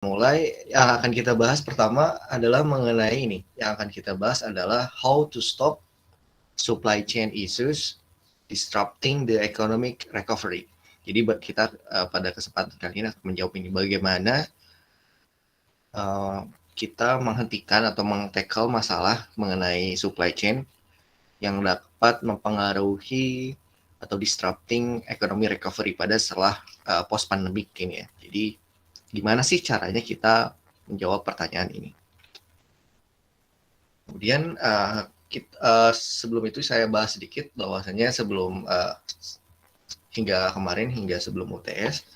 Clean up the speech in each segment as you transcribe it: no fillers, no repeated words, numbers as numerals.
Mulai yang akan kita bahas pertama adalah mengenai ini. Yang akan kita bahas adalah how to stop supply chain issues disrupting the economic recovery. Jadi kita pada kesempatan kali ini akan menjawab ini bagaimana kita menghentikan atau meng-tackle masalah mengenai supply chain yang dapat mempengaruhi atau disrupting economy recovery pada setelah post pandemic ini ya. Jadi gimana sih caranya kita menjawab pertanyaan ini? Kemudian sebelum itu saya bahas sedikit bahwasanya sebelum hingga kemarin hingga sebelum UTS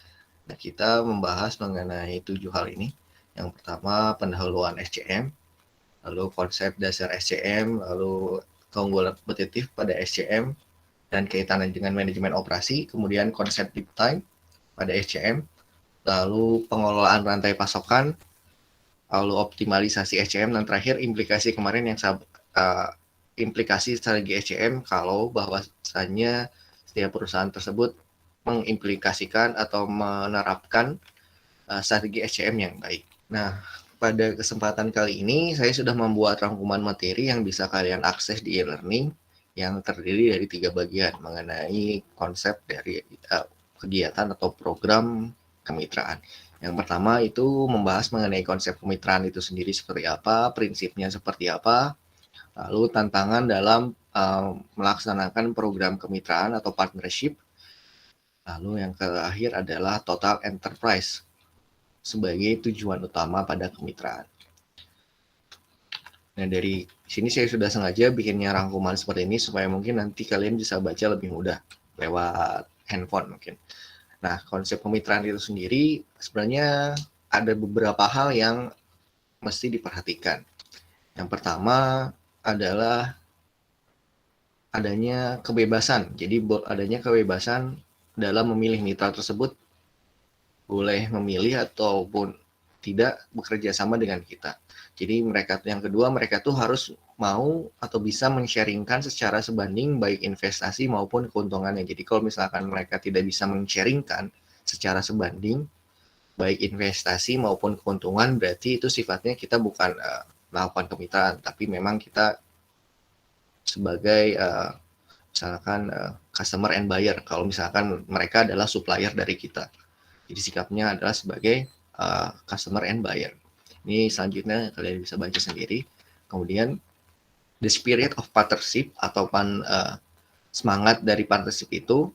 kita membahas mengenai 7 hal ini. Yang pertama pendahuluan SCM, lalu konsep dasar SCM, lalu keunggulan kompetitif pada SCM dan kaitannya dengan manajemen operasi, kemudian konsep deep time pada SCM, lalu pengelolaan rantai pasokan, lalu optimalisasi SCM, dan terakhir implikasi kemarin yang implikasi strategi SCM kalau bahwasannya setiap perusahaan tersebut mengimplikasikan atau menerapkan strategi SCM yang baik. Nah, pada kesempatan kali ini saya sudah membuat rangkuman materi yang bisa kalian akses di e-learning yang terdiri dari 3 bagian mengenai konsep dari kegiatan atau program kemitraan. Yang pertama itu membahas mengenai konsep kemitraan itu sendiri seperti apa, prinsipnya seperti apa, lalu tantangan dalam melaksanakan program kemitraan atau partnership, lalu yang terakhir adalah total enterprise sebagai tujuan utama pada kemitraan. Nah, dari sini saya sudah sengaja bikinnya rangkuman seperti ini supaya mungkin nanti kalian bisa baca lebih mudah lewat handphone mungkin. Nah, konsep kemitraan itu sendiri sebenarnya ada beberapa hal yang mesti diperhatikan. Yang pertama adalah adanya kebebasan. Jadi adanya kebebasan dalam memilih mitra tersebut, boleh memilih ataupun tidak bekerja sama dengan kita. Jadi yang kedua mereka tuh harus mau atau bisa men-sharingkan secara sebanding baik investasi maupun keuntungannya. Jadi kalau misalkan mereka tidak bisa men-sharingkan secara sebanding baik investasi maupun keuntungan, berarti itu sifatnya kita bukan melakukan kemitraan, tapi memang kita sebagai misalkan customer and buyer. Kalau misalkan mereka adalah supplier dari kita, jadi sikapnya adalah sebagai customer and buyer. Ini selanjutnya kalian bisa baca sendiri. Kemudian the spirit of partnership atau semangat dari partnership itu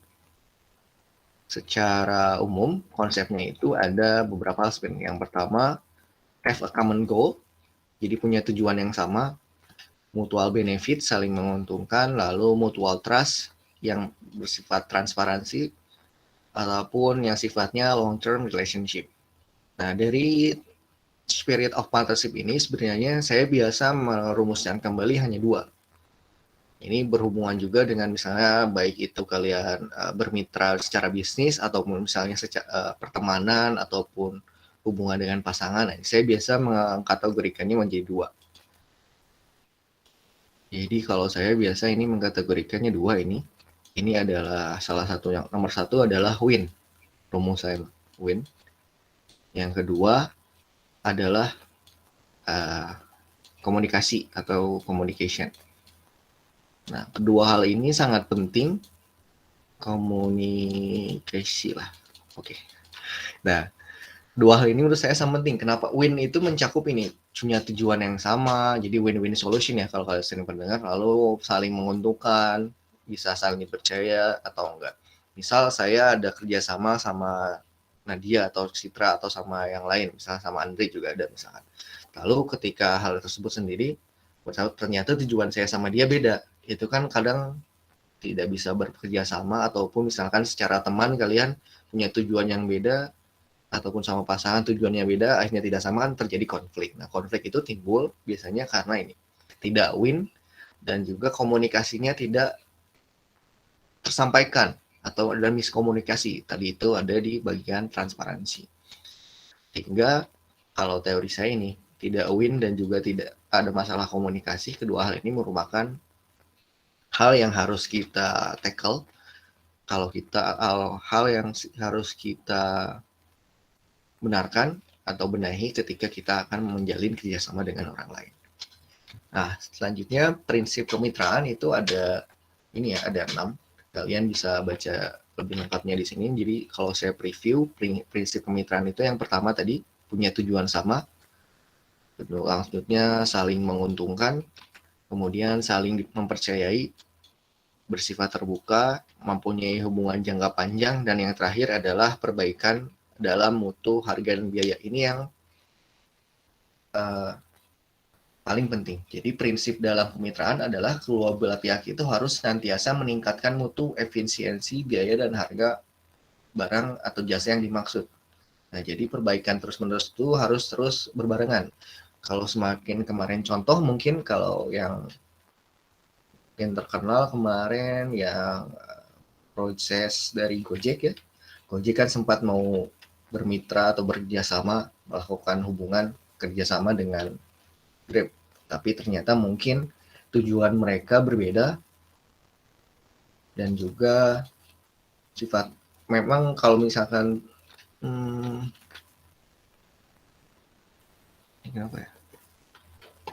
secara umum konsepnya itu ada beberapa aspek. Yang pertama, have a common goal, jadi punya tujuan yang sama, mutual benefit, saling menguntungkan, lalu mutual trust yang bersifat transparansi, ataupun yang sifatnya long term relationship. Nah, dari spirit of partnership ini sebenarnya saya biasa merumuskan kembali hanya 2. Ini berhubungan juga dengan misalnya baik itu kalian bermitra secara bisnis ataupun misalnya secara pertemanan ataupun hubungan dengan pasangan. Nah, saya biasa mengkategorikannya menjadi 2. Jadi kalau saya biasa ini mengkategorikannya 2 ini. Ini adalah salah satu yang nomor 1 adalah win. Rumus saya win. Yang kedua adalah komunikasi atau communication. Nah, kedua hal ini sangat penting. Komunikasi lah. Oke. Nah, dua hal ini menurut saya sangat penting. Kenapa? Win itu mencakup ini, punya tujuan yang sama, jadi win-win solution ya kalau kalian sering mendengar, lalu saling menguntungkan, bisa saling percaya atau enggak. Misal saya ada kerjasama sama Nadia atau Citra atau sama yang lain, misalnya sama Andre juga ada misalkan. Lalu ketika hal tersebut sendiri, ternyata tujuan saya sama dia beda. Itu kan kadang tidak bisa bekerja sama, ataupun misalkan secara teman kalian punya tujuan yang beda, ataupun sama pasangan tujuannya beda, akhirnya tidak sama, kan terjadi konflik. Nah, konflik itu timbul biasanya karena ini, tidak win, dan juga komunikasinya tidak tersampaikan, atau ada miskomunikasi. Tadi itu ada di bagian transparansi. Sehingga kalau teori saya ini, tidak win dan juga tidak ada masalah komunikasi, kedua hal ini merupakan hal yang harus kita tackle. Kalau kita hal yang harus kita benarkan atau benahi ketika kita akan menjalin kerjasama dengan orang lain. Nah, selanjutnya prinsip kemitraan itu ada ini ya, ada 6. Kalian bisa baca lebih lengkapnya di sini. Jadi kalau saya preview prinsip kemitraan itu yang pertama tadi punya tujuan sama, selanjutnya saling menguntungkan, kemudian saling mempercayai, bersifat terbuka, mempunyai hubungan jangka panjang, dan yang terakhir adalah perbaikan dalam mutu, harga, dan biaya. Ini yang paling penting. Jadi prinsip dalam kemitraan adalah kedua belah pihak itu harus senantiasa meningkatkan mutu, efisiensi, biaya, dan harga barang atau jasa yang dimaksud. Nah, jadi perbaikan terus-menerus itu harus terus berbarengan. Kalau semakin kemarin contoh mungkin kalau yang terkenal kemarin yang proses dari Gojek ya. Gojek kan sempat mau bermitra atau bekerjasama melakukan hubungan kerjasama dengan Grab, tapi ternyata mungkin tujuan mereka berbeda dan juga sifat. Memang kalau misalkan ini kenapa ya?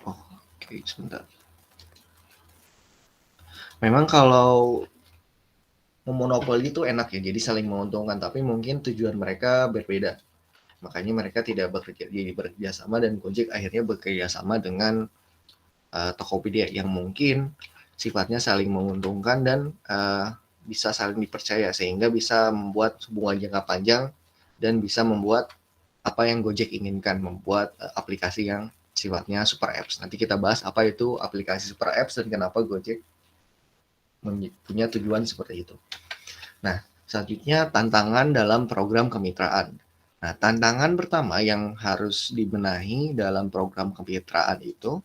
Oh, oke, sebentar. Memang kalau memonopoli itu enak ya, jadi saling menguntungkan, tapi mungkin tujuan mereka berbeda. Makanya mereka tidak bekerja sama, dan Gojek akhirnya bekerja sama dengan Tokopedia yang mungkin sifatnya saling menguntungkan dan bisa saling dipercaya sehingga bisa membuat hubungan jangka panjang dan bisa membuat apa yang Gojek inginkan, membuat aplikasi yang sifatnya super apps. Nanti kita bahas apa itu aplikasi super apps dan kenapa Gojek punya tujuan seperti itu. Nah, selanjutnya tantangan dalam program kemitraan. Nah, tantangan pertama yang harus dibenahi dalam program kemitraan itu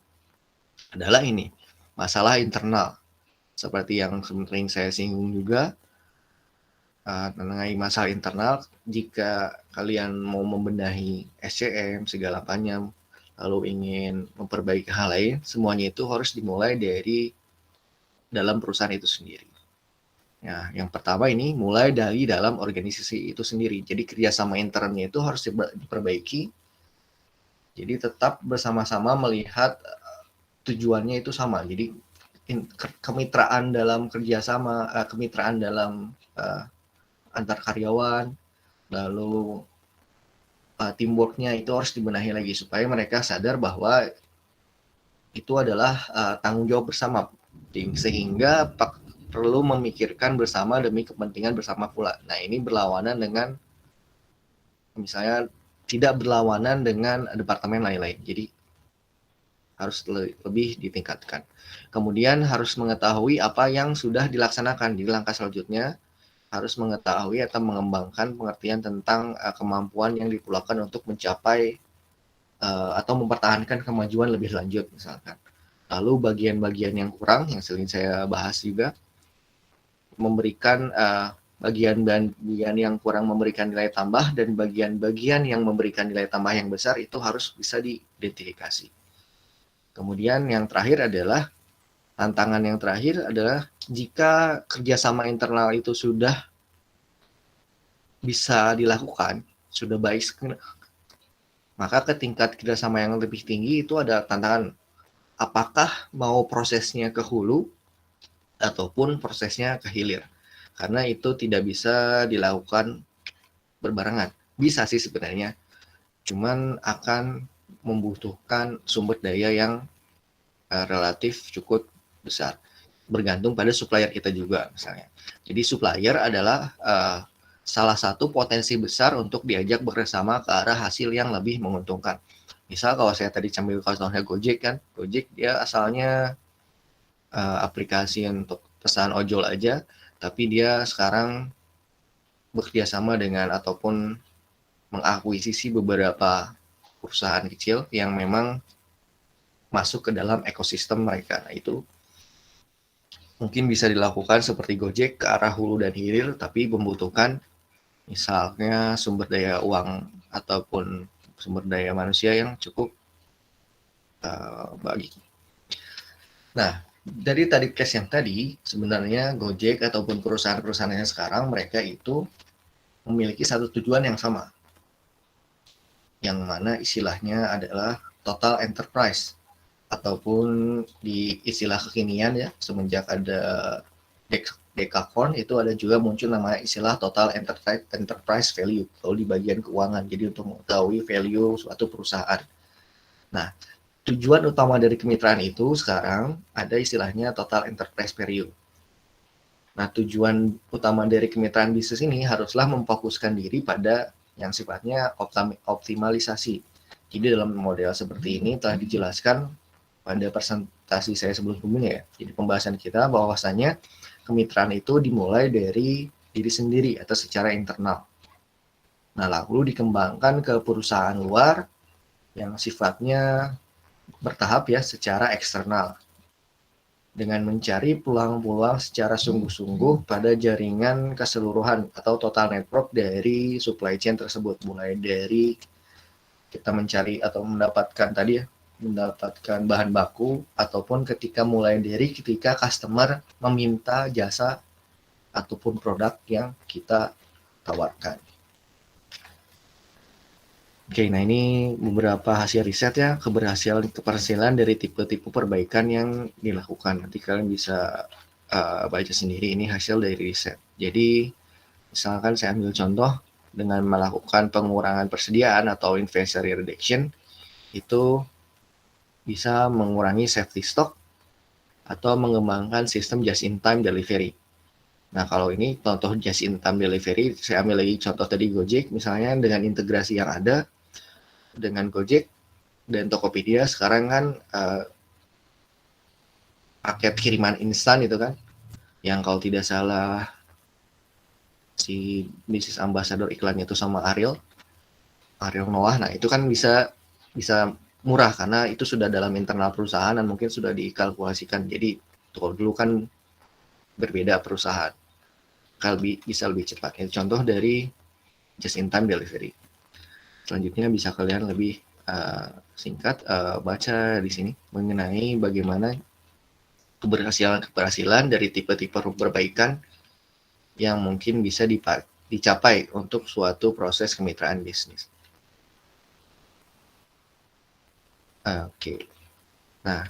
adalah ini, masalah internal. Seperti yang sering saya singgung juga, mengenai masalah internal, jika kalian mau membenahi SCM, segala macam, lalu ingin memperbaiki hal lain, semuanya itu harus dimulai dari dalam perusahaan itu sendiri. Ya, yang pertama ini mulai dari dalam organisasi itu sendiri. Jadi kerjasama internnya itu harus diperbaiki. Jadi tetap bersama-sama melihat tujuannya itu sama. Jadi kemitraan dalam kerjasama, kemitraan dalam antar karyawan, lalu teamworknya itu harus dibenahi lagi supaya mereka sadar bahwa itu adalah tanggung jawab bersama, sehingga perlu memikirkan bersama demi kepentingan bersama pula. Nah, ini berlawanan dengan misalnya tidak berlawanan dengan departemen lain-lain. Jadi harus lebih ditingkatkan. Kemudian harus mengetahui apa yang sudah dilaksanakan. Di langkah selanjutnya harus mengetahui atau mengembangkan pengertian tentang kemampuan yang diperlukan untuk mencapai atau mempertahankan kemajuan lebih lanjut misalkan. Lalu bagian-bagian yang kurang yang sering saya bahas juga, memberikan bagian-bagian yang kurang memberikan nilai tambah dan bagian-bagian yang memberikan nilai tambah yang besar itu harus bisa diidentifikasi. Kemudian yang terakhir adalah tantangan yang terakhir adalah jika kerjasama internal itu sudah bisa dilakukan, sudah baik, maka ke tingkat kerjasama yang lebih tinggi itu ada tantangan. Apakah mau prosesnya ke hulu ataupun prosesnya ke hilir? Karena itu tidak bisa dilakukan berbarengan. Bisa sih sebenarnya, cuman akan membutuhkan sumber daya yang relatif cukup besar. Bergantung pada supplier kita juga misalnya. Jadi supplier adalah salah satu potensi besar untuk diajak bekerjasama ke arah hasil yang lebih menguntungkan. Misal kalau saya tadi ambil contohnya Gojek kan, Gojek dia asalnya aplikasi untuk pesan ojol aja, tapi dia sekarang bekerja sama dengan ataupun mengakuisisi beberapa perusahaan kecil yang memang masuk ke dalam ekosistem mereka. Nah, itu mungkin bisa dilakukan seperti Gojek ke arah hulu dan hilir, tapi membutuhkan misalnya sumber daya uang ataupun sumber daya manusia yang cukup bagi. Nah, dari tadi case yang tadi, sebenarnya Gojek ataupun perusahaan-perusahaan yang sekarang mereka itu memiliki satu tujuan yang sama. yang mana istilahnya adalah total enterprise, ataupun di istilah kekinian ya, semenjak ada Dekakorn itu ada juga muncul namanya istilah total enterprise value kalau di bagian keuangan. Jadi untuk mengetahui value suatu perusahaan. Nah, tujuan utama dari kemitraan itu sekarang ada istilahnya total enterprise value. Nah, tujuan utama dari kemitraan bisnis ini haruslah memfokuskan diri pada yang sifatnya optimalisasi. Jadi dalam model seperti ini telah dijelaskan pada presentasi saya sebelumnya ya. Jadi pembahasan kita bahwasanya kemitraan itu dimulai dari diri sendiri atau secara internal. Nah, lalu dikembangkan ke perusahaan luar yang sifatnya bertahap ya secara eksternal, dengan mencari peluang-peluang secara sungguh-sungguh pada jaringan keseluruhan atau total network dari supply chain tersebut, mulai dari kita mencari atau mendapatkan tadi ya, mendapatkan bahan baku, ataupun ketika customer meminta jasa ataupun produk yang kita tawarkan. Oke, nah ini beberapa hasil riset ya, keberhasilan dari tipe-tipe perbaikan yang dilakukan. Nanti kalian bisa baca sendiri, ini hasil dari riset. Jadi, misalkan saya ambil contoh, dengan melakukan pengurangan persediaan atau inventory reduction, itu bisa mengurangi safety stock atau mengembangkan sistem just-in-time delivery. Nah, kalau ini contoh just-in-time delivery, saya ambil lagi contoh tadi Gojek, misalnya dengan integrasi yang ada, dengan Gojek dan Tokopedia sekarang kan paket kiriman instan itu kan, yang kalau tidak salah si bisnis ambassador iklannya itu sama Ariel Noah. Nah itu kan bisa murah karena itu sudah dalam internal perusahaan dan mungkin sudah dikalkulasikan. Jadi kalau dulu kan berbeda perusahaan, bisa lebih cepat. Itu contoh dari just in time delivery. Selanjutnya bisa kalian lebih singkat baca di sini mengenai bagaimana keberhasilan dari tipe-tipe perbaikan yang mungkin bisa dicapai untuk suatu proses kemitraan bisnis. Oke. Nah,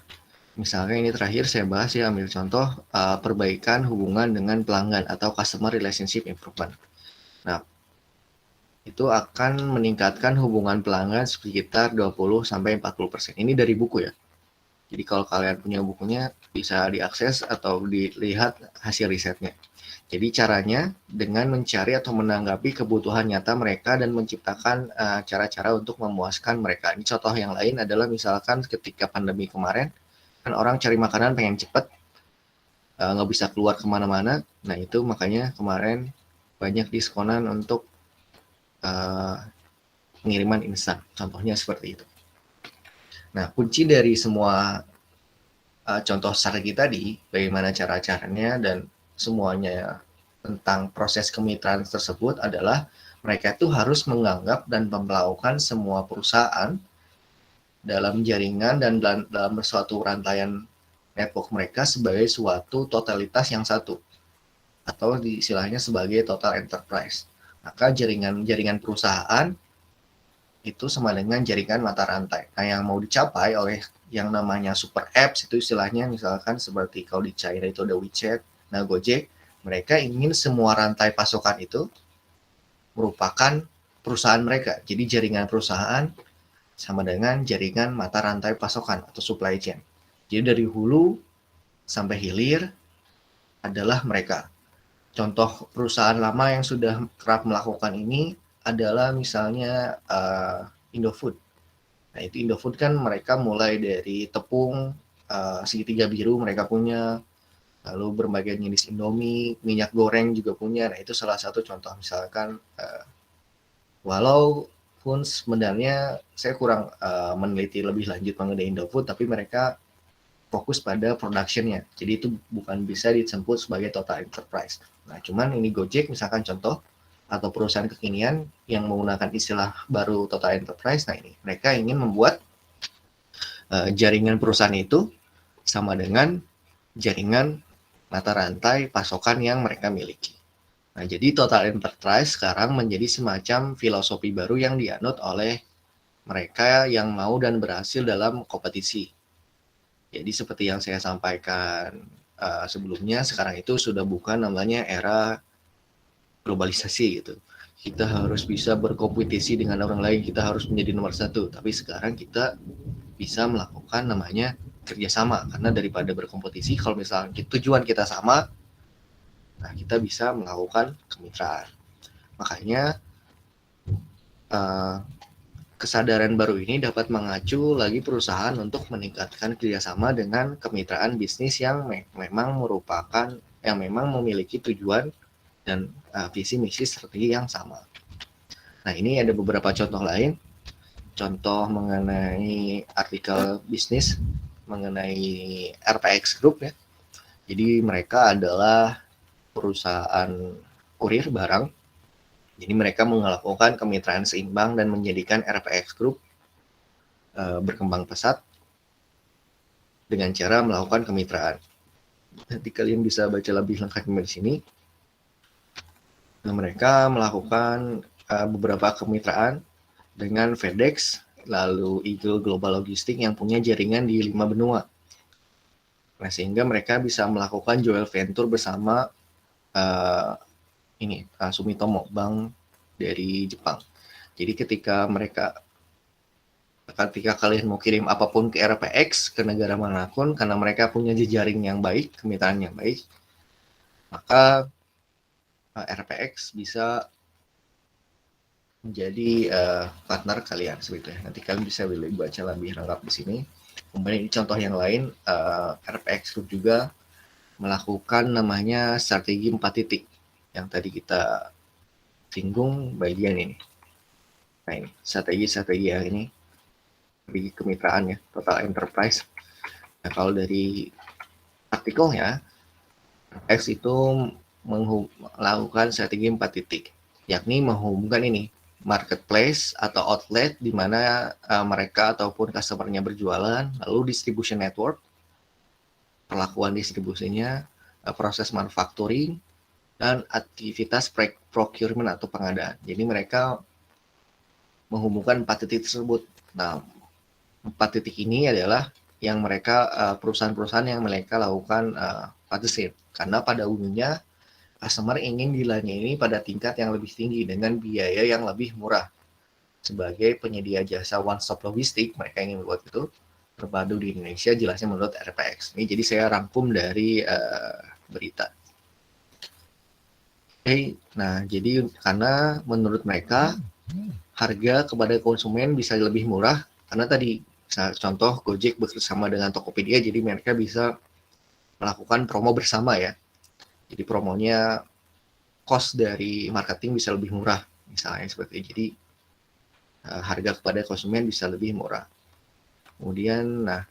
misalnya ini terakhir saya bahas ya, ambil contoh perbaikan hubungan dengan pelanggan atau customer relationship improvement. Nah, itu akan meningkatkan hubungan pelanggan sekitar 20-40%. Ini dari buku ya. Jadi kalau kalian punya bukunya bisa diakses atau dilihat hasil risetnya. Jadi caranya dengan mencari atau menanggapi kebutuhan nyata mereka dan menciptakan cara-cara untuk memuaskan mereka. Ini contoh yang lain adalah misalkan ketika pandemi kemarin, kan orang cari makanan pengen cepet, nggak bisa keluar kemana-mana. Nah itu makanya kemarin banyak diskonan untuk pengiriman instan. Contohnya seperti itu. Nah kunci dari semua contoh strategi tadi, bagaimana cara-caranya dan semuanya tentang proses kemitraan tersebut adalah mereka itu harus menganggap dan melakukan semua perusahaan dalam jaringan dan dalam suatu rantaian network mereka sebagai suatu totalitas yang satu, atau istilahnya sebagai total enterprise. Maka jaringan perusahaan itu sama dengan jaringan mata rantai. Nah, yang mau dicapai oleh yang namanya super apps itu istilahnya misalkan seperti kalau di China itu ada WeChat, nah Gojek, mereka ingin semua rantai pasokan itu merupakan perusahaan mereka. Jadi jaringan perusahaan sama dengan jaringan mata rantai pasokan atau supply chain. Jadi dari hulu sampai hilir adalah mereka. Contoh perusahaan lama yang sudah kerap melakukan ini adalah misalnya Indofood. Nah itu Indofood kan mereka mulai dari tepung, segitiga biru mereka punya, lalu berbagai jenis Indomie, minyak goreng juga punya. Nah itu salah satu contoh misalkan walaupun sebenarnya saya kurang meneliti lebih lanjut mengenai Indofood, tapi mereka fokus pada production-nya. Jadi itu bukan bisa disebut sebagai total enterprise. Nah, cuman ini Gojek misalkan contoh atau perusahaan kekinian yang menggunakan istilah baru total enterprise. Nah, ini mereka ingin membuat jaringan perusahaan itu sama dengan jaringan mata rantai pasokan yang mereka miliki. Nah, jadi total enterprise sekarang menjadi semacam filosofi baru yang dianut oleh mereka yang mau dan berhasil dalam kompetisi. Jadi seperti yang saya sampaikan sebelumnya, sekarang itu sudah bukan namanya era globalisasi gitu. Kita harus bisa berkompetisi dengan orang lain, kita harus menjadi nomor satu. Tapi sekarang kita bisa melakukan namanya kerjasama, karena daripada berkompetisi, kalau misalnya tujuan kita sama, nah kita bisa melakukan kemitraan. Makanya kesadaran baru ini dapat mengacu lagi perusahaan untuk meningkatkan kerjasama dengan kemitraan bisnis yang memang memiliki tujuan dan visi misi strategi yang sama. Nah, ini ada beberapa contoh lain. Contoh mengenai artikel bisnis mengenai RPX Group ya. Jadi mereka adalah perusahaan kurir barang. Jadi mereka melakukan kemitraan seimbang dan menjadikan RPX Group berkembang pesat dengan cara melakukan kemitraan. Nanti kalian bisa baca lebih lengkapnya di sini. Nah, mereka melakukan beberapa kemitraan dengan FedEx, lalu Eagle Global Logistics yang punya jaringan di 5 benua. Nah, sehingga mereka bisa melakukan joint venture bersama Sumitomo Bank dari Jepang. Jadi ketika kalian mau kirim apapun ke RPX, ke negara manapun, karena mereka punya jejaring yang baik, kemitraan yang baik, maka RPX bisa menjadi partner kalian seperti itu. Nanti kalian bisa baca lebih lengkap di sini. Kemudian contoh yang lain, RPX Group juga melakukan namanya strategi 4 titik yang tadi kita singgung bagian ini. Nah, ini strategi yang ini strategi kemitraan ya, Total Enterprise. Nah, kalau dari artikelnya, RPX itu melakukan strategi 4 titik, yakni menghubungkan ini marketplace atau outlet di mana mereka ataupun customer-nya berjualan, lalu distribution network, perlakuan distribusinya, proses manufacturing, dan aktivitas procurement atau pengadaan. Jadi mereka menghubungkan 4 titik tersebut. Nah, 4 titik ini adalah yang mereka perusahaan-perusahaan yang mereka lakukan partnership. Karena pada umumnya customer ingin dilayani pada tingkat yang lebih tinggi dengan biaya yang lebih murah. Sebagai penyedia jasa one-stop logistik, mereka ingin membuat itu terpadu di Indonesia, jelasnya menurut RPX. Ini jadi saya rangkum dari berita. Oke, nah jadi karena menurut mereka harga kepada konsumen bisa lebih murah, karena tadi contoh Gojek bersama dengan Tokopedia, jadi mereka bisa melakukan promo bersama ya. Jadi promonya cost dari marketing bisa lebih murah, misalnya seperti itu. Jadi harga kepada konsumen bisa lebih murah. Kemudian, nah,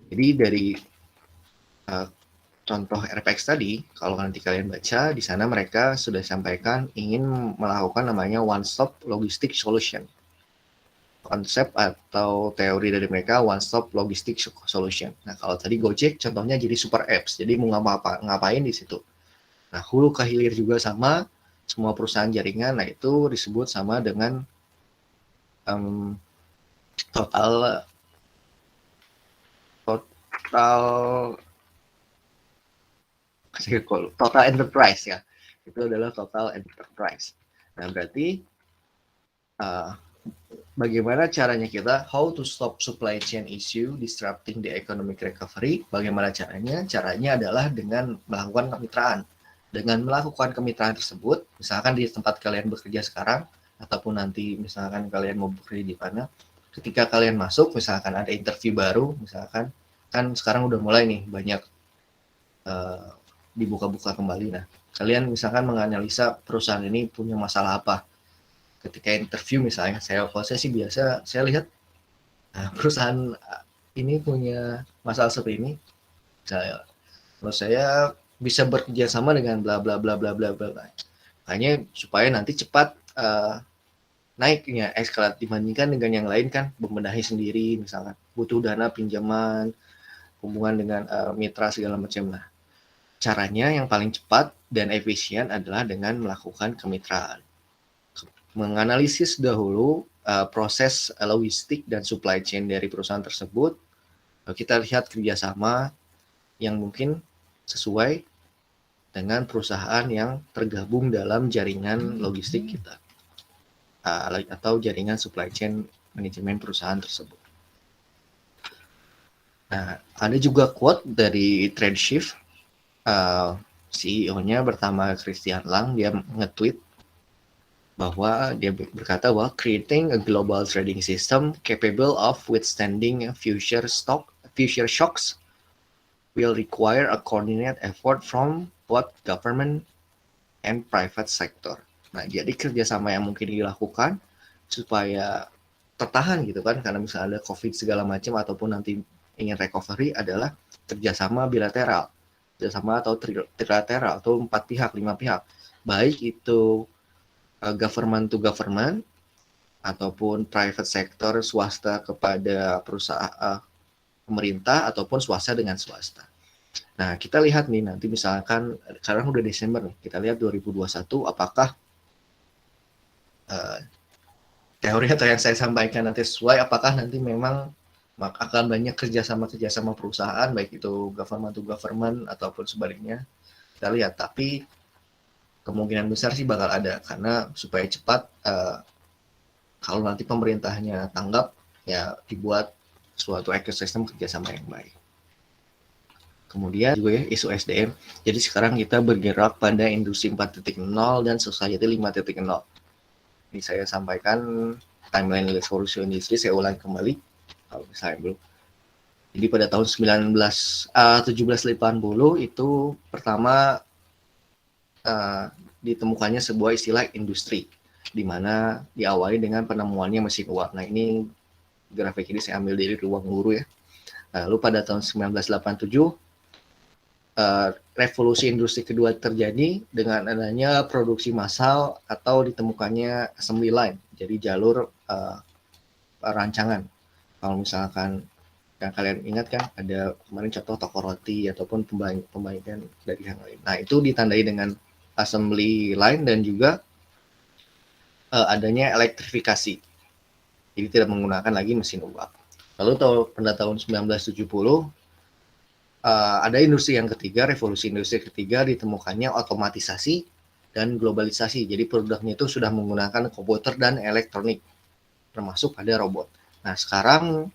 jadi dari contoh RPX tadi, kalau nanti kalian baca, di sana mereka sudah sampaikan ingin melakukan namanya one-stop logistic solution. Konsep atau teori dari mereka one-stop logistic solution. Nah, kalau tadi Gojek contohnya jadi super apps, jadi mau ngapain di situ. Nah, hulu ke hilir juga sama, semua perusahaan jaringan, nah itu disebut sama dengan total enterprise ya. Itu adalah total enterprise. Nah, berarti bagaimana caranya kita how to stop supply chain issue disrupting the economic recovery? Bagaimana caranya? Caranya adalah dengan melakukan kemitraan. Dengan melakukan kemitraan tersebut, misalkan di tempat kalian bekerja sekarang, ataupun nanti misalkan kalian mau bekerja di mana, ketika kalian masuk, misalkan ada interview baru, misalkan kan sekarang udah mulai nih banyak dibuka-buka kembali. Nah, kalian misalkan menganalisa perusahaan ini punya masalah apa. Ketika interview misalnya, kalau saya sih biasa, saya lihat perusahaan ini punya masalah seperti ini. Kalau saya bisa bekerja sama dengan bla bla bla bla bla bla. Makanya supaya nanti cepat naiknya escalat dibandingkan dengan yang lain kan membenahi sendiri, misalkan butuh dana pinjaman, hubungan dengan mitra segala macam. Nah, caranya yang paling cepat dan efisien adalah dengan melakukan kemitraan. Menganalisis dahulu proses logistik dan supply chain dari perusahaan tersebut. Kita lihat kerjasama yang mungkin sesuai dengan perusahaan yang tergabung dalam jaringan logistik kita atau jaringan supply chain manajemen perusahaan tersebut. Nah, ada juga quote dari Tradeshift, CEO-nya bernama Christian Lang, dia nge-tweet bahwa dia berkata bahwa creating a global trading system capable of withstanding future shocks will require a coordinated effort from both government and private sector. Nah, jadi kerjasama yang mungkin dilakukan supaya tertahan gitu kan, karena misalnya ada COVID segala macam ataupun nanti ingin recovery adalah kerjasama bilateral, kerjasama atau trilateral atau 4 pihak, 5 pihak, baik itu government to government ataupun private sector, swasta kepada perusahaan pemerintah ataupun swasta dengan swasta. Nah, kita lihat nih nanti misalkan sekarang udah Desember nih, kita lihat 2021 apakah teori atau yang saya sampaikan nanti sesuai, apakah nanti memang akan banyak kerjasama perusahaan baik itu government to government ataupun sebaliknya. Kita lihat, tapi kemungkinan besar sih bakal ada, karena supaya cepat kalau nanti pemerintahnya tanggap ya dibuat suatu ekosistem kerjasama yang baik. Kemudian juga ya isu SDM. Jadi sekarang kita bergerak pada industri 4.0 dan society 5.0. Ini saya sampaikan timeline revolusi industri, saya ulang kembali kalau misalnya belum. Jadi pada tahun 1780 itu pertama ditemukannya sebuah istilah industri, di mana diawali dengan penemuannya mesin uap. Nah, ini grafik ini saya ambil dari Ruang Guru ya. Lalu pada tahun 1987 revolusi industri kedua terjadi dengan adanya produksi massal atau ditemukannya assembly line, jadi jalur rancangan. Kalau misalkan yang kalian ingat kan ada kemarin contoh toko roti ataupun pembaikan dari yang lain. Nah, itu ditandai dengan assembly line dan juga adanya elektrifikasi. Jadi tidak menggunakan lagi mesin uap. Lalu pada tahun 1970 ada industri yang ketiga, revolusi industri ketiga, ditemukannya otomatisasi dan globalisasi. Jadi produknya itu sudah menggunakan komputer dan elektronik, termasuk pada robot. Nah, sekarang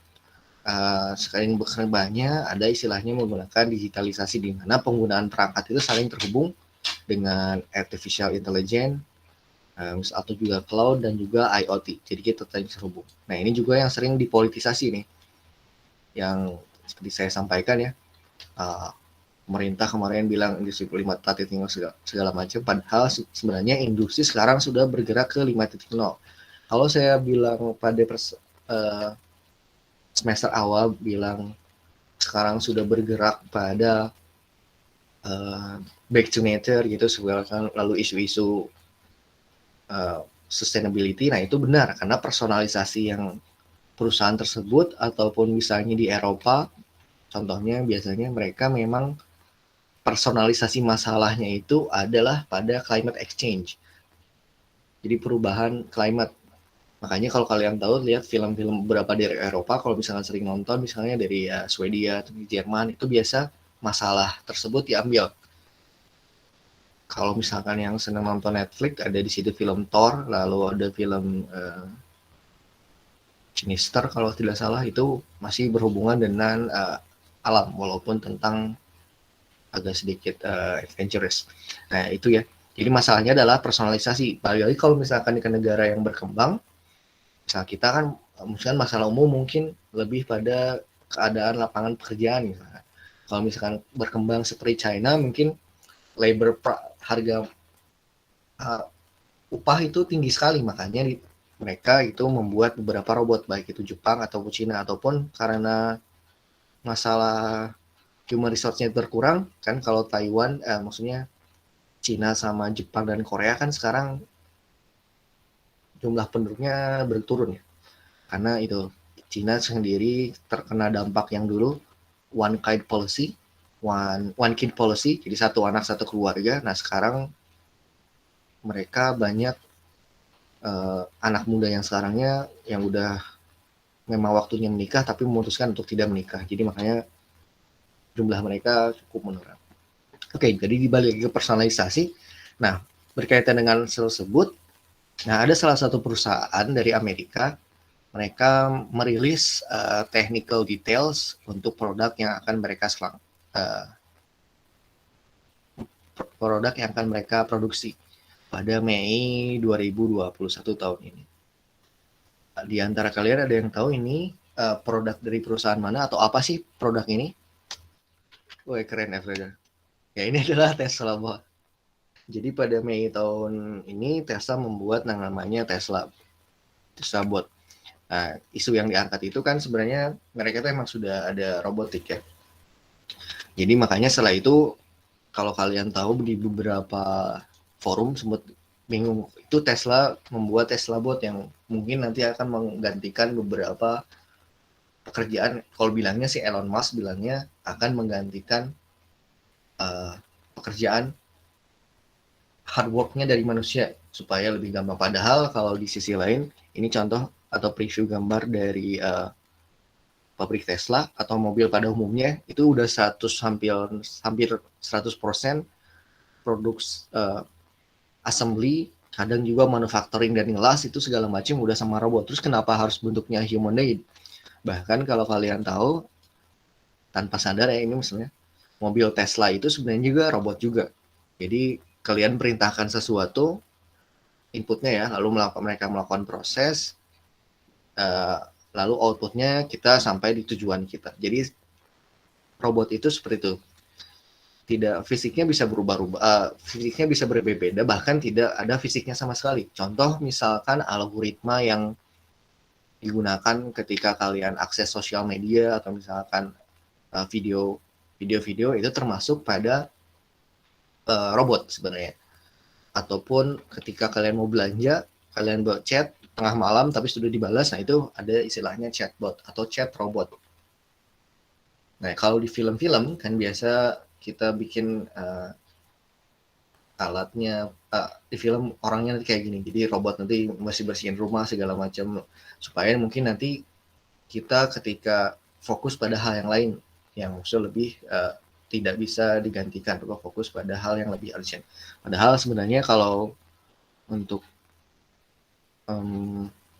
selain berkembangnya ada istilahnya menggunakan digitalisasi, di mana penggunaan perangkat itu saling terhubung dengan artificial intelligence atau juga cloud dan juga IoT. Jadi kita terhubung. Nah, ini juga yang sering dipolitisasi nih, yang seperti saya sampaikan ya. Pemerintah kemarin bilang industri 5.0 segala macam, padahal sebenarnya industri sekarang sudah bergerak ke 5.0. Kalau saya bilang pada semester awal bilang sekarang sudah bergerak pada back to nature gitu, lalu isu-isu sustainability, nah itu benar, karena personalisasi yang perusahaan tersebut ataupun misalnya di Eropa, contohnya biasanya mereka memang personalisasi masalahnya itu adalah pada climate exchange. Jadi perubahan climate. Makanya kalau kalian tahu, lihat film-film beberapa dari Eropa, kalau misalnya sering nonton, misalnya dari Swedia atau Jerman, itu biasa masalah tersebut diambil. Kalau misalkan yang senang nonton Netflix, ada di situ film Thor, lalu ada film Sinister kalau tidak salah, itu masih berhubungan dengan alam, walaupun tentang agak sedikit adventurous. Nah, itu ya. Jadi masalahnya adalah personalisasi. Apalagi kalau misalkan di negara yang berkembang, misal kita kan misalkan masalah umum mungkin lebih pada keadaan lapangan pekerjaan misalkan. Kalau misalkan berkembang seperti China, mungkin harga upah itu tinggi sekali, makanya mereka itu membuat beberapa robot, baik itu Jepang ataupun Cina, ataupun karena masalah human resource-nya berkurang kan. Kalau Taiwan maksudnya Cina sama Jepang dan Korea kan sekarang jumlah penduduknya berturun ya, karena itu Cina sendiri terkena dampak yang dulu one kid policy, jadi satu anak satu keluarga. Nah, sekarang mereka banyak anak muda yang sekarangnya yang udah memang waktunya menikah tapi memutuskan untuk tidak menikah. Jadi makanya jumlah mereka cukup menurun. Oke, jadi dibalik ke personalisasi. Nah, berkaitan dengan tersebut, nah ada salah satu perusahaan dari Amerika, mereka merilis technical details untuk produk yang akan mereka produk yang akan mereka produksi pada Mei 2021 tahun ini. Di antara kalian ada yang tahu ini produk dari perusahaan mana atau apa sih produk ini? Wah, keren ya, Freda. Ya, ini adalah Tesla Bot. Jadi pada Mei tahun ini Tesla membuat yang namanya Tesla Bot. Nah, isu yang diangkat itu kan sebenarnya mereka itu emang sudah ada robotik ya. Jadi makanya setelah itu kalau kalian tahu di beberapa forum sempat bingung itu Tesla membuat Tesla Bot yang mungkin nanti akan menggantikan beberapa pekerjaan. Kalau bilangnya si Elon Musk bilangnya akan menggantikan pekerjaan hard work-nya dari manusia supaya lebih gampang. Padahal kalau di sisi lain ini contoh atau preview gambar dari pabrik Tesla atau mobil pada umumnya itu udah hampir 100% produk assembly, kadang juga manufacturing dan ngelas itu segala macam udah sama robot. Terus kenapa harus bentuknya humanoid? Bahkan kalau kalian tahu tanpa sadar ya ini misalnya mobil Tesla itu sebenarnya juga robot juga. Jadi kalian perintahkan sesuatu inputnya ya, lalu mereka melakukan proses, lalu outputnya kita sampai di tujuan kita. Jadi robot itu seperti itu. Tidak fisiknya bisa berubah-ubah, fisiknya bisa berbeda, bahkan tidak ada fisiknya sama sekali. Contoh misalkan algoritma yang digunakan ketika kalian akses sosial media atau misalkan video-video itu termasuk pada robot sebenarnya. Ataupun ketika kalian mau belanja, kalian buat chat tengah malam tapi sudah dibalas, nah itu ada istilahnya chatbot atau chat robot. Nah, kalau di film-film kan biasa kita bikin alatnya di film orangnya nanti kayak gini, jadi robot nanti masih bersihin rumah segala macam supaya mungkin nanti kita ketika fokus pada hal yang lain yang maksudnya lebih tidak bisa digantikan, atau fokus pada hal yang lebih urgent. Padahal sebenarnya kalau untuk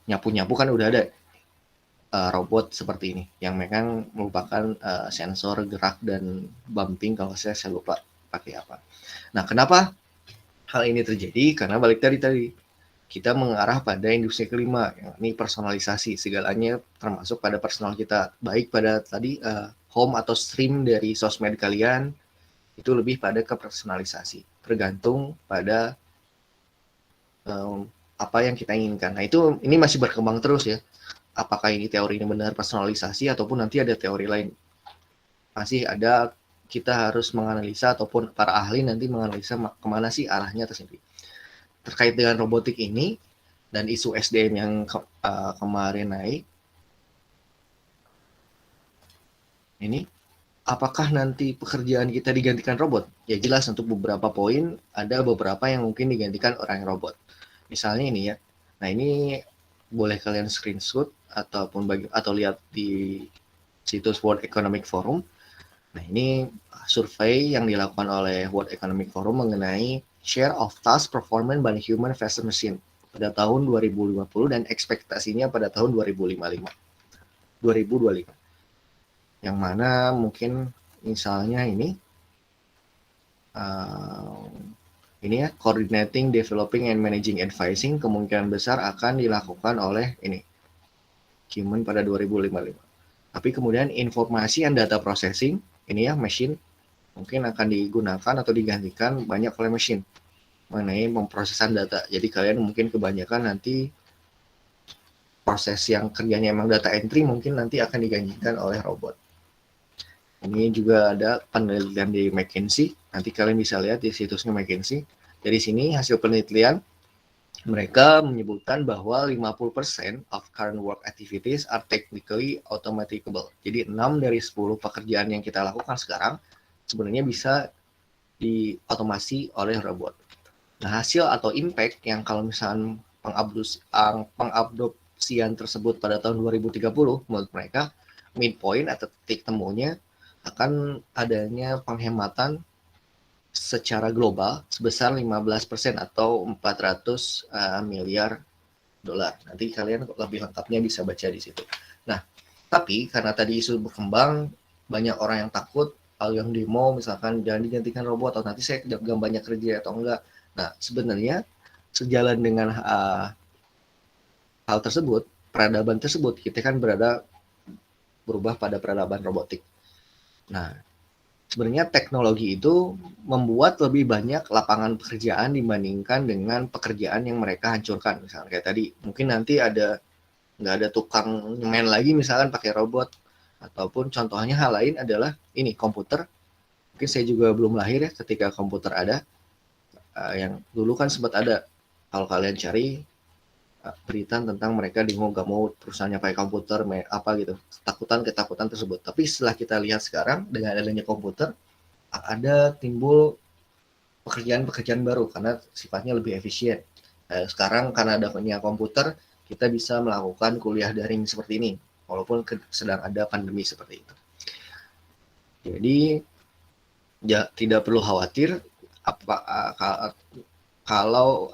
nyapu-nyapu kan udah ada robot seperti ini yang memang merupakan sensor gerak dan bumping, kalau saya lupa pakai apa. Nah, kenapa hal ini terjadi? Karena balik tadi kita mengarah pada industri kelima, ini personalisasi segalanya termasuk pada personal kita, baik pada tadi home atau stream dari sosmed kalian itu lebih pada ke personalisasi, tergantung pada apa yang kita inginkan. Nah, itu ini masih berkembang terus ya. Apakah ini teori ini benar personalisasi ataupun nanti ada teori lain? Masih ada, kita harus menganalisa ataupun para ahli nanti menganalisa kemana sih arahnya tersendiri. Terkait dengan robotik ini dan isu SDM yang kemarin naik, ini apakah nanti pekerjaan kita digantikan robot? Ya jelas untuk beberapa poin ada beberapa yang mungkin digantikan orang robot. Misalnya ini ya. Nah, ini boleh kalian screenshot ataupun atau lihat di situs World Economic Forum. Nah, ini survei yang dilakukan oleh World Economic Forum mengenai share of task performance by human versus machine pada tahun 2050 dan ekspektasinya pada tahun 2025. Yang mana mungkin misalnya ini ya, coordinating, developing, and managing advising kemungkinan besar akan dilakukan oleh ini human pada 2055. Tapi kemudian informasi and data processing ini ya machine mungkin akan digunakan atau digantikan banyak oleh machine mengenai pemrosesan data. Jadi kalian mungkin kebanyakan nanti proses yang kerjanya emang data entry mungkin nanti akan digantikan oleh robot. Ini juga ada penelitian di McKinsey. Nanti kalian bisa lihat di situsnya McKinsey. Dari sini hasil penelitian mereka menyebutkan bahwa 50% of current work activities are technically automatable. Jadi 6 dari 10 pekerjaan yang kita lakukan sekarang sebenarnya bisa diotomasi oleh robot. Nah, hasil atau impact yang kalau misalnya pengadopsian tersebut pada tahun 2030, menurut mereka midpoint atau titik temunya akan adanya penghematan secara global sebesar 15% atau 400 miliar dolar. Nanti kalian lebih lengkapnya bisa baca di situ. Nah, tapi karena tadi isu berkembang, banyak orang yang takut, hal yang demo misalkan jangan digantikan robot atau nanti saya gak banyak kerja atau enggak. Nah, sebenarnya sejalan dengan hal tersebut, peradaban tersebut, kita kan berubah pada peradaban robotik. Nah, sebenarnya teknologi itu membuat lebih banyak lapangan pekerjaan dibandingkan dengan pekerjaan yang mereka hancurkan. Misalnya kayak tadi, mungkin nanti nggak ada tukang nyemen lagi misalkan pakai robot. Ataupun contohnya hal lain adalah ini komputer. Mungkin saya juga belum lahir ya ketika komputer ada. Yang dulu kan sempat ada, kalau kalian cari berita tentang mereka demo gak mau perusahaannya pakai komputer apa gitu, ketakutan tersebut. Tapi setelah kita lihat sekarang dengan adanya komputer, ada timbul pekerjaan-pekerjaan baru karena sifatnya lebih efisien. Sekarang karena adanya komputer, kita bisa melakukan kuliah daring seperti ini, walaupun sedang ada pandemi seperti itu. Jadi ya, tidak perlu khawatir kalau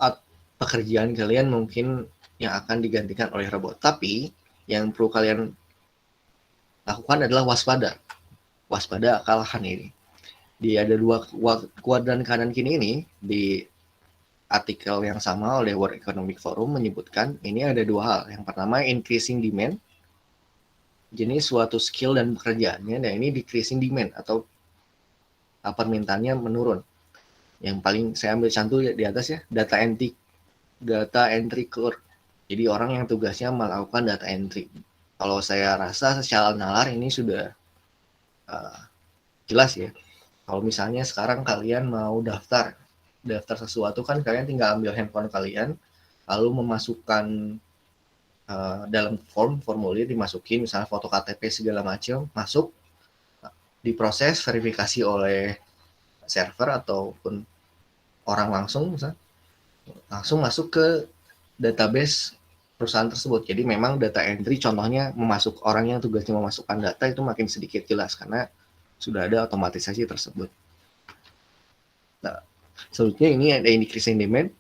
pekerjaan kalian mungkin yang akan digantikan oleh robot. Tapi yang perlu kalian lakukan adalah waspada. Waspada kalahan ini. Ada dua kuadran kanan kiri ini di artikel yang sama oleh World Economic Forum menyebutkan ini ada dua hal. Yang pertama increasing demand, jenis suatu skill dan pekerjaannya, dan ini decreasing demand atau permintaannya menurun. Yang paling saya ambil contoh di atas ya, data entry clerk. Jadi orang yang tugasnya melakukan data entry. Kalau saya rasa secara nalar ini sudah jelas ya. Kalau misalnya sekarang kalian mau daftar sesuatu kan kalian tinggal ambil handphone kalian, lalu memasukkan dalam formulir dimasukin misalnya foto KTP segala macam, masuk, diproses verifikasi oleh server ataupun orang langsung masuk ke database perusahaan tersebut. Jadi memang data entry contohnya orang yang tugasnya memasukkan data itu makin sedikit jelas karena sudah ada otomatisasi tersebut. Nah, selanjutnya ini ada increasing demand.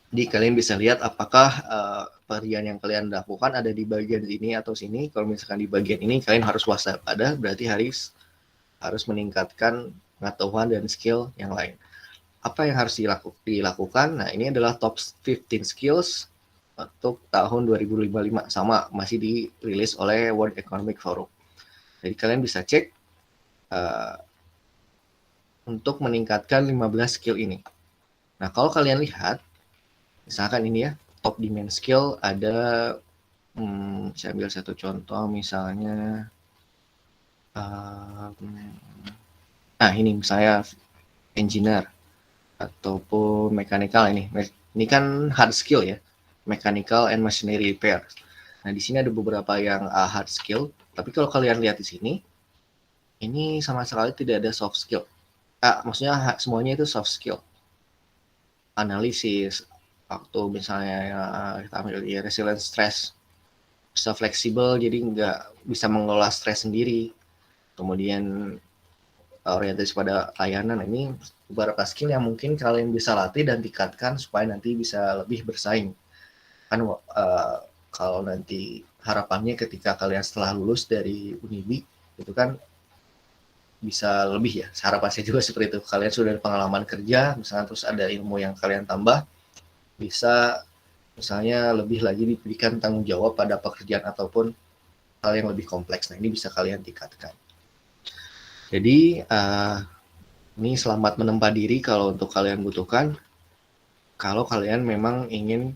Jadi kalian bisa lihat apakah pekerjaan yang kalian lakukan ada di bagian ini atau sini. Kalau misalkan di bagian ini kalian harus waspada, berarti harus meningkatkan pengetahuan dan skill yang lain. Apa yang harus dilakukan? Nah, ini adalah top 15 skills untuk tahun 2055, sama masih dirilis oleh World Economic Forum. Jadi kalian bisa cek untuk meningkatkan 15 skill ini. Nah, kalau kalian lihat, misalkan ini ya, top demand skill ada, saya ambil satu contoh misalnya, nah ini misalnya engineer ataupun mechanical ini kan hard skill ya, mechanical and machinery repair. Nah, di sini ada beberapa yang hard skill, tapi kalau kalian lihat di sini, ini sama sekali tidak ada soft skill. Maksudnya semuanya itu soft skill. Analisis, waktu misalnya kita ambil resilience stress, bisa fleksibel, jadi nggak bisa mengelola stres sendiri. Kemudian orientasi pada layanan, ini beberapa skill yang mungkin kalian bisa latih dan tingkatkan supaya nanti bisa lebih bersaing. Kan kalau nanti harapannya ketika kalian setelah lulus dari Unibi itu kan bisa lebih ya, harapan saya juga seperti itu. Kalian sudah ada pengalaman kerja misalnya, terus ada ilmu yang kalian tambah, bisa misalnya lebih lagi diberikan tanggung jawab pada pekerjaan ataupun hal yang lebih kompleks. Nah, ini bisa kalian tingkatkan. Jadi ini selamat menempa diri kalau untuk kalian butuhkan, kalau kalian memang ingin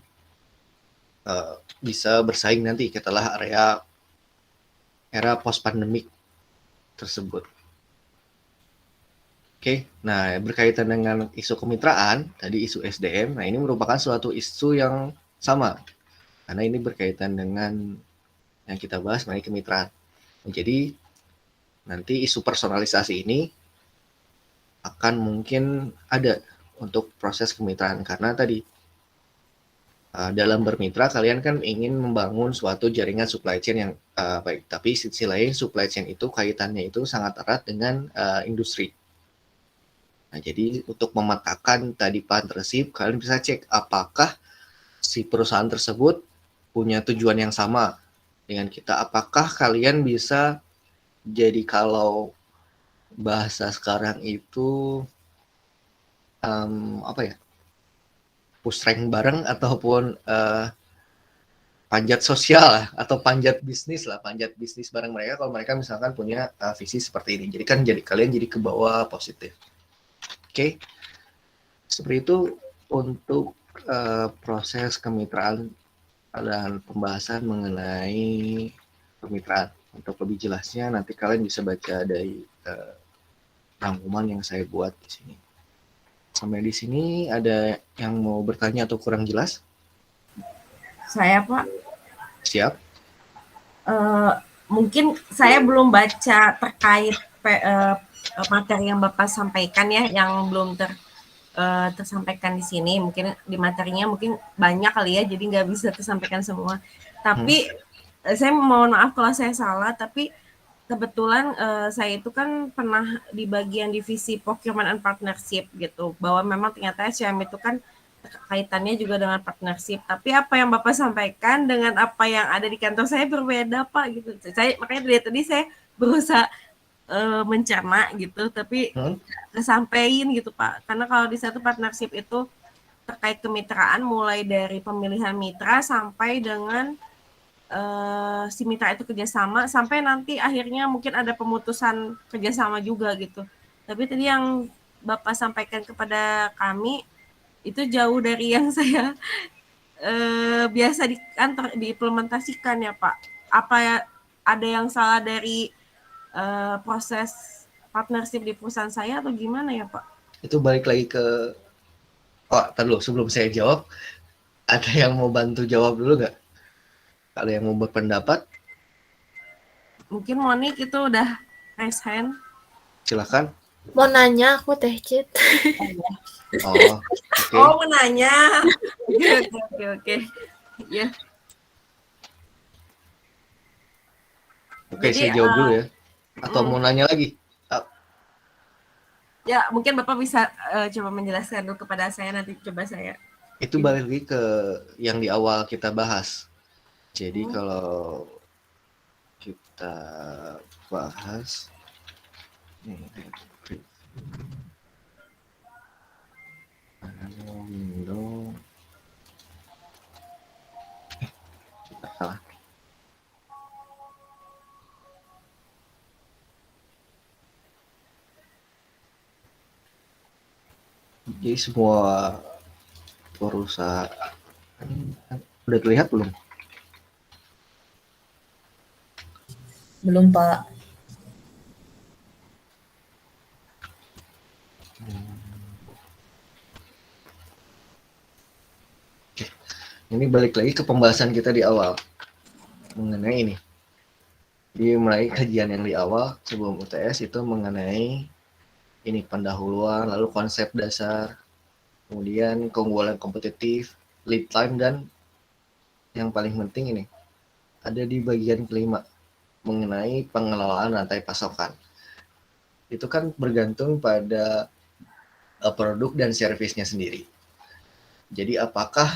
bisa bersaing nanti setelah era post pandemik tersebut. Oke, nah berkaitan dengan isu kemitraan, tadi isu SDM, nah ini merupakan suatu isu yang sama, karena ini berkaitan dengan yang kita bahas mengenai kemitraan. Jadi nanti isu personalisasi ini akan mungkin ada untuk proses kemitraan, karena tadi dalam bermitra kalian kan ingin membangun suatu jaringan supply chain yang baik, tapi sisi lain supply chain itu kaitannya itu sangat erat dengan industri. Nah, jadi untuk memetakan tadi partnership, kalian bisa cek apakah si perusahaan tersebut punya tujuan yang sama dengan kita. Apakah kalian bisa, jadi kalau bahasa sekarang itu apa ya, push rank bareng ataupun panjat sosial atau panjat bisnis bareng mereka kalau mereka misalkan punya visi seperti ini. Jadi kan kalian jadi ke bawah positif. Oke. Seperti itu untuk proses kemitraan dan pembahasan mengenai kemitraan. Untuk lebih jelasnya nanti kalian bisa baca dari rangkuman yang saya buat di sini. Sampai di sini ada yang mau bertanya atau kurang jelas? Saya, Pak. Siap. Mungkin saya belum baca terkait materi yang Bapak sampaikan ya, yang belum tersampaikan di sini. Mungkin di materinya mungkin banyak kali ya, jadi nggak bisa tersampaikan semua. Tapi saya mohon maaf kalau saya salah, tapi kebetulan saya itu kan pernah di bagian divisi procurement and partnership gitu, bahwa memang ternyata SCM itu kan kaitannya juga dengan partnership. Tapi apa yang Bapak sampaikan dengan apa yang ada di kantor saya berbeda, Pak, gitu. Saya makanya dari tadi saya berusaha mencerna gitu, tapi kesampaian gitu, Pak. Karena kalau di satu partnership itu terkait kemitraan mulai dari pemilihan mitra sampai dengan si mitra itu kerjasama sampai nanti akhirnya mungkin ada pemutusan kerjasama juga gitu. Tapi tadi yang Bapak sampaikan kepada kami itu jauh dari yang saya biasa di kantor diimplementasikan ya Pak. Apa ya, ada yang salah dari proses partnership di perusahaan saya atau gimana ya Pak? Itu balik lagi ke dulu sebelum saya jawab, ada yang mau bantu jawab dulu nggak? Kalau yang mau berpendapat, mungkin Monik itu udah raise hand. silakan. Mau nanya aku Teh Cit. Oh, okay. Oh, mau nanya. Oke. Ya. Oke, saya jawab dulu ya. Atau mau nanya lagi? Ya, mungkin Bapak bisa coba menjelaskan dulu kepada saya, nanti coba saya. Itu balik lagi ke yang di awal kita bahas. Jadi kalau kita bahas window salah. Jadi semua perusahaan udah terlihat belum? Belum, Pak. Ini balik lagi ke pembahasan kita di awal mengenai ini. Jadi mulai kajian yang di awal sebelum UTS itu mengenai ini pendahuluan, lalu konsep dasar, kemudian keunggulan kompetitif, lead time, dan yang paling penting ini ada di bagian kelima mengenai pengelolaan rantai pasokan. Itu kan bergantung pada produk dan servisnya sendiri. Jadi apakah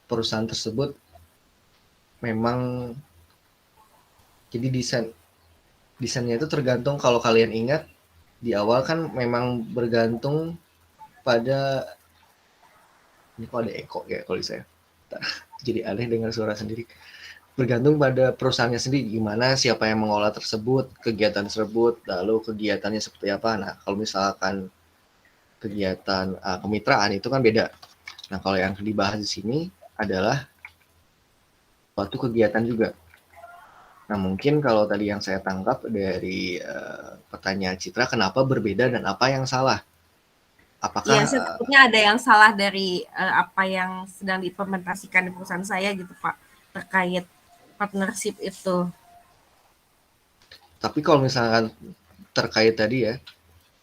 perusahaan tersebut memang, jadi desainnya itu tergantung, kalau kalian ingat di awal kan memang bergantung pada, ini kok ada eko ya kalau saya jadi aneh dengar suara sendiri, bergantung pada perusahaannya sendiri, gimana, siapa yang mengolah tersebut, kegiatan tersebut, lalu kegiatannya seperti apa. Nah kalau misalkan kegiatan kemitraan itu kan beda. Nah kalau yang dibahas di sini adalah suatu kegiatan juga. Nah mungkin kalau tadi yang saya tangkap dari pertanyaan Citra, kenapa berbeda dan apa yang salah? Apakah Iya, sebetulnya ada yang salah dari apa yang sedang diimplementasikan di perusahaan saya gitu Pak, terkait partnership itu. Tapi kalau misalkan terkait tadi ya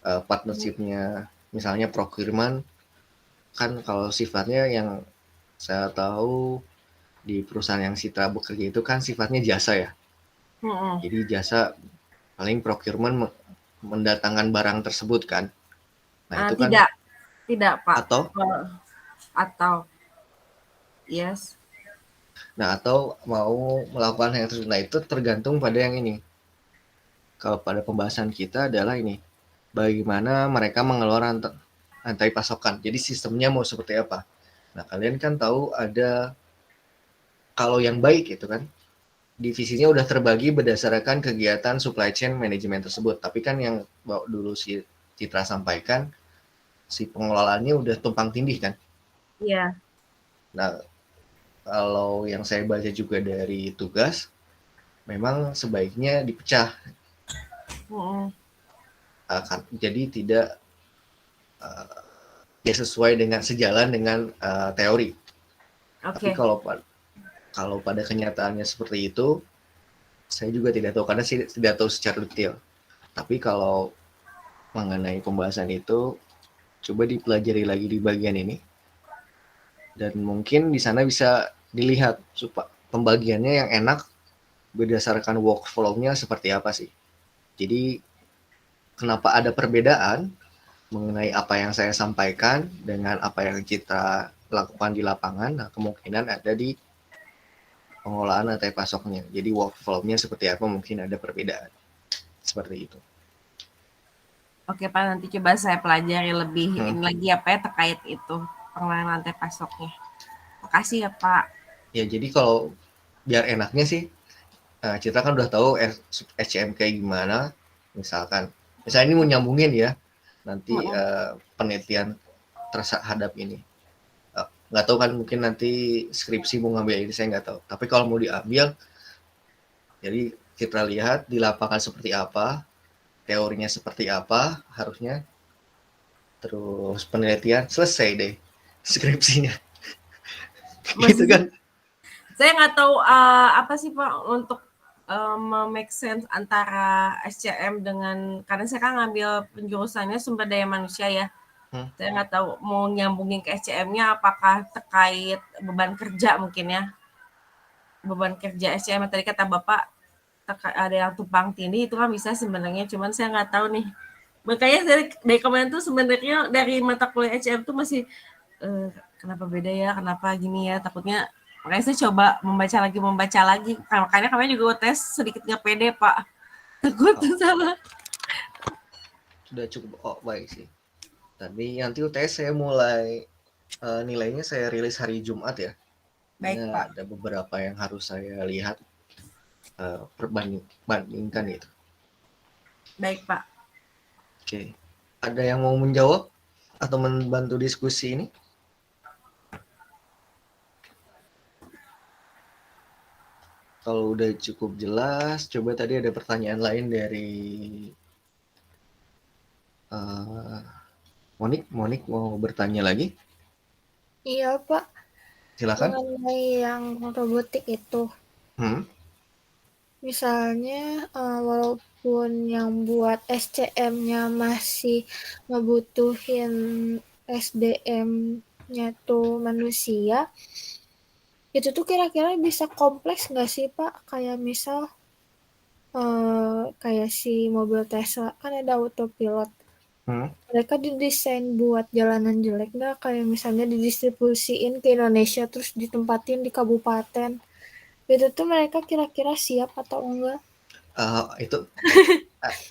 partnership-nya, misalnya procurement kan kalau sifatnya yang saya tahu di perusahaan yang Citra bekerja itu kan sifatnya jasa ya. Mm-mm. Jadi jasa paling procurement mendatangkan barang tersebut kan. Nah itu kan Tidak, tidak Pak. atau Atau yes. atau mau melakukan hal tersebut. Nah itu tergantung pada yang ini. Kalau pada pembahasan kita adalah ini, bagaimana mereka mengelola rantai pasokan. Jadi sistemnya mau seperti apa. Nah kalian kan tahu ada, kalau yang baik itu kan divisinya udah terbagi berdasarkan kegiatan supply chain management tersebut. Tapi kan yang dulu si Citra sampaikan, si pengelolaannya udah tumpang tindih kan. Iya. Nah, kalau yang saya baca juga dari tugas, memang sebaiknya dipecah. Mm-mm. Jadi tidak ya sesuai dengan sejalan dengan teori. Tapi Oke. kalau pada kenyataannya seperti itu, saya juga tidak tahu karena saya tidak tahu secara detail. Tapi kalau mengenai pembahasan itu, coba dipelajari lagi di bagian ini, dan mungkin di sana bisa dilihat supaya pembagiannya yang enak berdasarkan workflow-nya seperti apa sih. Jadi kenapa ada perbedaan mengenai apa yang saya sampaikan dengan apa yang kita lakukan di lapangan, nah kemungkinan ada di pengolahan rantai pasoknya. Jadi workflow-nya seperti apa mungkin ada perbedaan. Seperti itu. Oke Pak, nanti coba saya pelajari lebih Hmm. ini lagi apa ya terkait itu pengelolaan rantai pasoknya. Makasih ya Pak. Ya jadi kalau biar enaknya sih, Citra kan udah tahu SCM kayak gimana. Misalnya ini mau nyambungin ya, nanti Mm-mm. penelitian terhadap ini. Nggak tahu kan, mungkin nanti skripsi mau ngambil ini, saya nggak tahu. Tapi kalau mau diambil, jadi kita lihat di lapangan seperti apa, teorinya seperti apa, harusnya, terus penelitian, selesai deh skripsinya. Gitu Maksudnya kan. saya nggak tahu apa sih Pak untuk make sense antara SCM dengan karena saya kan ngambil penjurusannya sumber daya manusia ya. Hmm. Saya nggak tahu mau nyambungin ke SCM-nya apakah terkait beban kerja mungkin ya. Beban kerja SCM tadi kata Bapak ada yang tumpang tindih itu kan bisa sebenarnya, cuman saya nggak tahu nih. Makanya dari kemarin tuh sebenarnya dari mata kuliah HM tuh masih kenapa beda ya, kenapa gini ya, takutnya makanya saya coba membaca lagi. Makanya kami juga tes sedikit nggak pede Pak, takut Oh, salah. sudah cukup baik sih. Tapi nanti UTS saya mulai, nilainya saya rilis hari Jumat ya. Baik Pak, Ada beberapa yang harus saya lihat, perbandingkan itu. baik Pak. Oke. Ada yang mau menjawab atau membantu diskusi ini? Kalau udah cukup jelas, coba tadi ada pertanyaan lain dari Monik mau bertanya lagi? Iya, Pak. Silakan. Mengenai yang robotik itu. Hmm. Misalnya, walaupun yang buat SCM-nya masih ngebutuhin SDM-nya tuh manusia, itu tuh kira-kira bisa kompleks nggak sih, Pak? Kayak misal, kayak si mobil Tesla, kan ada autopilot. Hmm. Mereka didesain buat jalanan jelek nggak? Kayak misalnya didistribusiin ke Indonesia terus ditempatin di kabupaten. Itu tuh mereka kira-kira siap atau enggak? Itu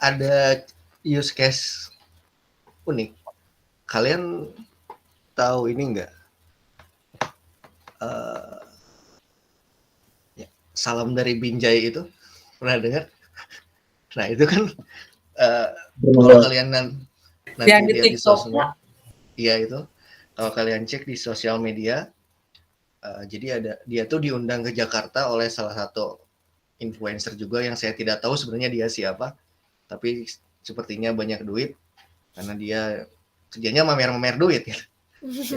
ada use case unik. Kalian tahu ini enggak? Ya, salam dari Binjai itu pernah dengar? Nah itu kan, kalau kalian nanti Yang di lihat di TikTok. sosmed, iya itu, kalau kalian cek di sosial media, jadi dia tuh diundang ke Jakarta oleh salah satu influencer juga yang saya tidak tahu sebenarnya dia siapa, tapi sepertinya banyak duit karena dia kerjanya mamer-mamer duit gitu.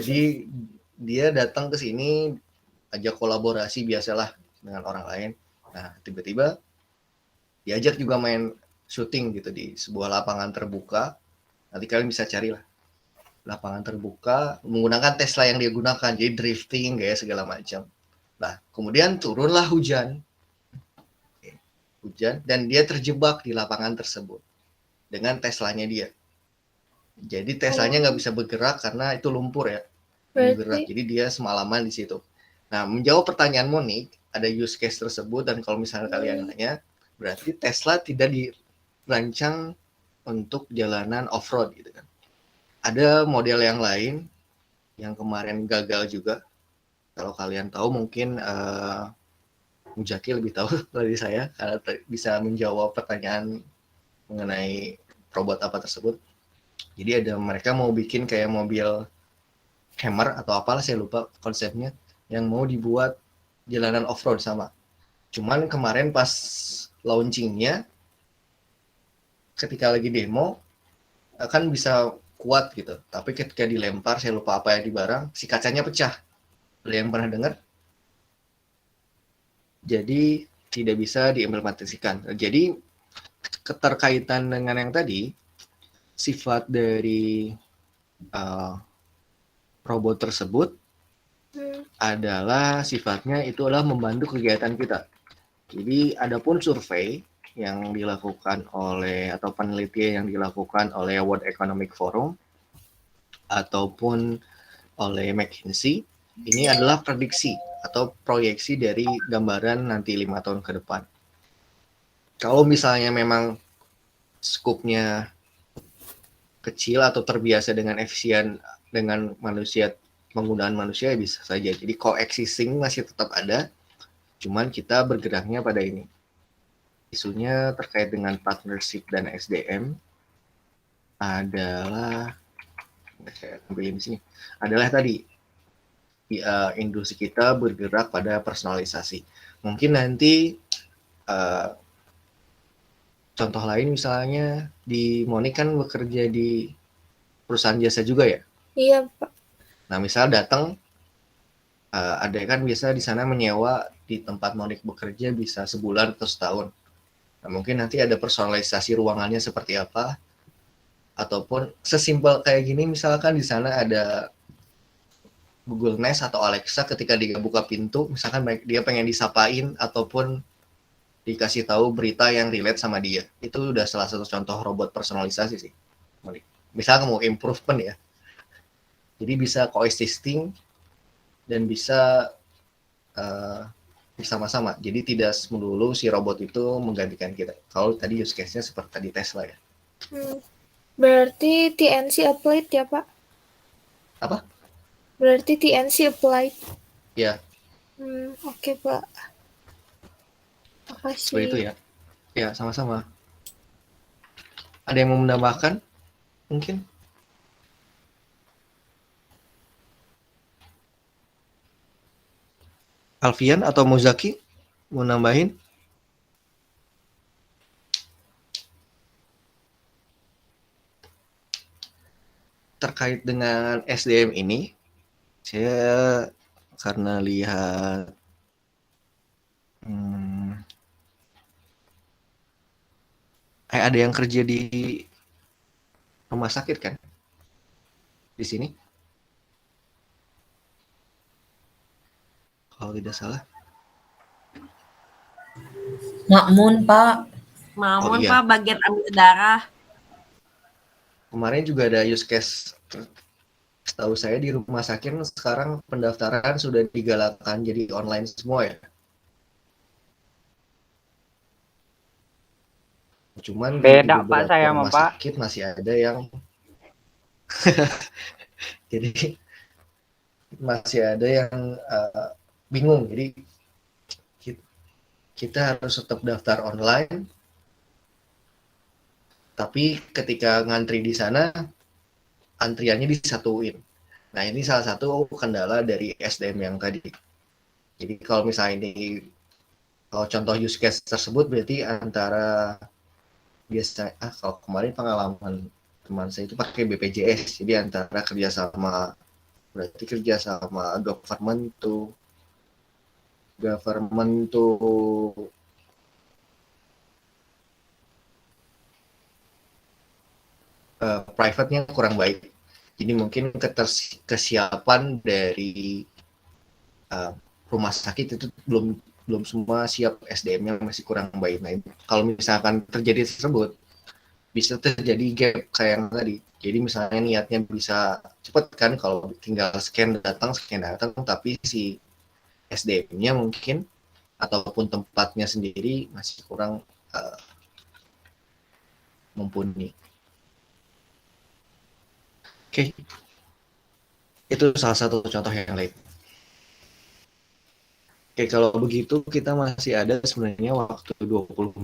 Jadi dia datang ke sini, ajak kolaborasi biasalah dengan orang lain. Nah tiba-tiba diajak juga main syuting gitu di sebuah lapangan terbuka. Nanti kalian bisa carilah. lapangan terbuka menggunakan Tesla yang dia gunakan, jadi drifting kayak segala macam. Nah, kemudian turunlah hujan, dan dia terjebak di lapangan tersebut dengan Teslanya dia. Jadi Teslanya nggak bisa bergerak karena itu lumpur ya, bergerak. Berarti Jadi dia semalaman di situ. Nah, menjawab pertanyaan Monik, ada use case tersebut dan kalau misalnya kalian nanya, berarti Tesla tidak dirancang untuk jalanan off-road gitu kan. Ada model yang lain yang kemarin gagal juga. Kalau kalian tahu mungkin Mujaki lebih tahu dari saya karena bisa menjawab pertanyaan mengenai robot apa tersebut. Jadi ada mereka mau bikin kayak mobil Hammer atau apalah saya lupa konsepnya yang mau dibuat jalanan off-road sama. Cuman kemarin pas launchingnya ketika lagi demo kan bisa kuat gitu. Tapi ketika dilempar saya lupa apa yang di barang si kacanya pecah. Ada yang pernah dengar? Jadi tidak bisa diimplementasikan. Jadi keterkaitan dengan yang tadi sifat dari robot tersebut adalah sifatnya itu adalah membantu kegiatan kita. Jadi adapun survei yang dilakukan oleh atau penelitian yang dilakukan oleh World Economic Forum ataupun oleh McKinsey ini adalah prediksi atau proyeksi dari gambaran nanti 5 tahun ke depan. Kalau misalnya memang skupnya kecil atau terbiasa dengan efisien dengan manusia, penggunaan manusia bisa saja. Jadi coexisting masih tetap ada, cuman kita bergeraknya pada ini. Isunya terkait dengan partnership dan SDM adalah saya ambilin di sini. Adalah tadi industri kita bergerak pada personalisasi. Mungkin nanti contoh lain misalnya di Monik kan bekerja di perusahaan jasa juga ya. iya Pak. Nah misal datang ada kan biasa di sana menyewa di tempat Monik bekerja bisa sebulan atau setahun. Nah, mungkin nanti ada personalisasi ruangannya seperti apa, ataupun sesimpel kayak gini misalkan di sana ada Google Nest atau Alexa ketika dia buka pintu, misalkan dia pengen disapain ataupun dikasih tahu berita yang relate sama dia. Itu udah salah satu contoh robot personalisasi sih. Misalnya mau improvement ya. Jadi bisa coexisting dan bisa bersama-sama. Jadi tidak melulu si robot itu menggantikan kita. Kalau tadi use case-nya seperti tadi Tesla ya. Berarti TNC applied ya Pak? Apa? Berarti TNC applied. Ya. Oke Pak. Makasih. Seperti itu ya. Ya, sama-sama. Ada yang mau menambahkan? Mungkin? Alfian atau Muzaki? Mau nambahin? Terkait dengan SDM ini, saya karena lihat ada yang kerja di rumah sakit kan? Di sini? Kalau tidak salah. Makmun, Pak. Mamun, iya. Pak, bagian ambil darah. Kemarin juga ada use case, setahu saya di rumah sakit sekarang pendaftaran sudah digalakkan jadi online semua ya. Cuman beda di Pak saya rumah Pak. sakit masih ada yang jadi masih ada yang bingung. Jadi kita harus tetap daftar online, tapi ketika ngantri di sana antriannya disatuin. Nah ini salah satu kendala dari SDM yang tadi. Jadi kalau misalnya ini kalau contoh use case tersebut berarti antara biasa kalau kemarin pengalaman teman saya itu pakai BPJS, jadi antara kerjasama government to private-nya kurang baik. Jadi mungkin kesiapan dari rumah sakit itu belum semua siap, SDM-nya masih kurang baik. Nah, kalau misalkan terjadi tersebut, bisa terjadi gap kayak yang tadi. Jadi misalnya niatnya bisa cepat kan, kalau tinggal scan datang, tapi si SDM-nya mungkin ataupun tempatnya sendiri masih kurang mumpuni. Oke, itu salah satu contoh yang lain. Oke, kalau begitu kita masih ada sebenarnya waktu 20